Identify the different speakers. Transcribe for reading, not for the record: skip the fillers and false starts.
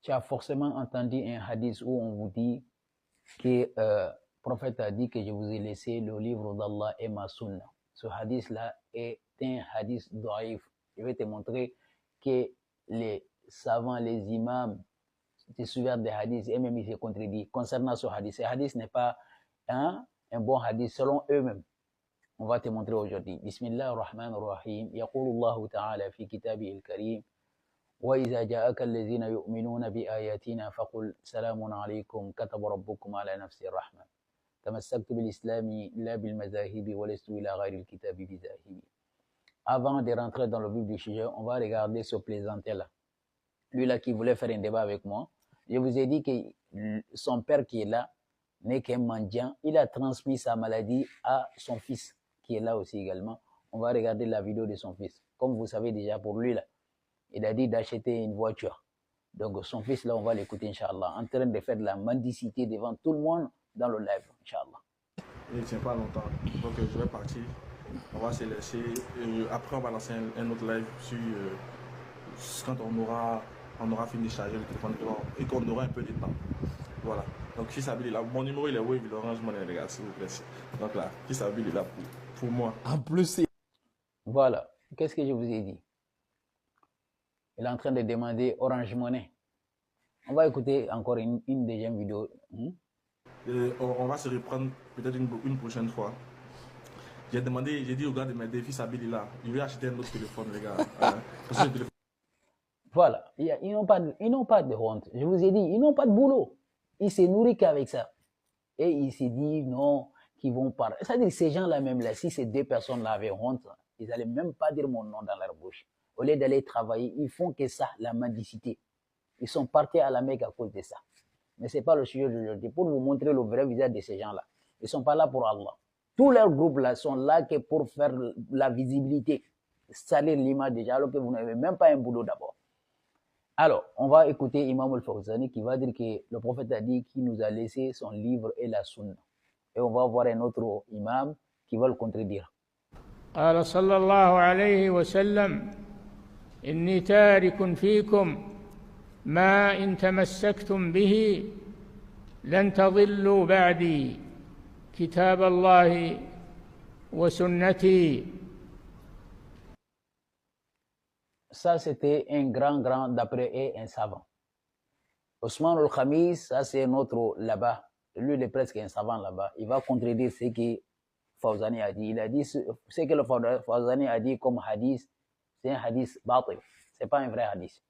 Speaker 1: Tu as forcément entendu un hadith où on vous dit que le prophète a dit que je vous ai laissé le livre d'Allah et ma sunna. Ce hadith-là est un hadith daïf. Je vais te montrer que les savants, les imams, se souviennent des hadiths et même ils se contredisent concernant ce hadith. Ce hadith n'est pas un bon hadith selon eux-mêmes. On va te montrer aujourd'hui. Bismillah ar-Rahman ar-Rahim. Yaqulu Allahu ta'ala fi kitabihi al-Karim. وإذا جاءك الذين يؤمنون بآياتنا فقل سلام عليكم كتب ربكم على نفسه الرحمة تمسكت بالإسلام لا بالمذاهب ولست إلى غير الكتاب بذاهب. Avant de rentrer dans le vif du sujet, on va regarder ce plaisantin-là. Lui-là qui voulait faire un débat avec moi. Je vous ai dit que son père qui est là n'est qu'un mendiant. Il a transmis sa maladie à son fils qui est là aussi également. On va regarder la vidéo de son fils. Comme vous savez déjà pour lui là, il a dit d'acheter une voiture. Donc son fils là, on va l'écouter Inch'Allah, en train de faire de la mendicité devant tout le monde dans le live, Inch'Allah.
Speaker 2: Il ne tient pas longtemps, donc je vais partir. On va se laisser. Après, on va lancer un autre live sur quand on aura fini de charger le téléphone et qu'on aura un peu de temps. Voilà. Donc, Fils Abil est là. Mon numéro, il est Wave, il orange mon les s'il vous plaît. Donc là, Fils Abil est là pour moi.
Speaker 3: En plus,
Speaker 1: voilà. Qu'est-ce que je vous ai dit? Il est en train de demander Orange Money. On va écouter encore une deuxième vidéo.
Speaker 2: On va se reprendre peut-être une prochaine fois. J'ai dit au gars de m'aider, Fils Abil est là. Il veut acheter un autre téléphone, les gars. Parce que le téléphone...
Speaker 1: Voilà. Ils n'ont pas de honte. Je vous ai dit, ils n'ont pas de boulot. Ils se nourrissent qu'avec ça. Et ils se disent non, qu'ils vont parler. C'est-à-dire ces gens-là même là, si ces deux personnes-là avaient honte, ils n'allaient même pas dire mon nom dans leur bouche. Au lieu d'aller travailler, ils font que ça, la mendicité. Ils sont partis à la Mecque à cause de ça. Mais ce n'est pas le sujet d'aujourd'hui. Pour vous montrer le vrai visage de ces gens-là. Ils ne sont pas là pour Allah. Tous leurs groupes-là sont là que pour faire la visibilité, salir l'image déjà, alors que vous n'avez même pas un boulot d'abord. Alors, on va écouter Imam al-Fawzani qui va dire que le prophète a dit qu'il nous a laissé son livre et la sunna. Et on va voir un autre imam qui va le contredire.
Speaker 4: قال صلى الله عليه وسلم إني تارك فيكم ما إن تمسكتم به لن تضلوا بعدي كتاب الله وسنتي.
Speaker 1: Ça, c'était un grand, d'après et un savant. Ousmane al-Khamis, ça, c'est un autre là-bas. Lui, il est presque un savant là-bas. Il va contredire ce que Fawzani a dit. Il a dit ce que le Fawzani a dit comme hadith, c'est un hadith batil. Ce n'est pas un vrai hadith.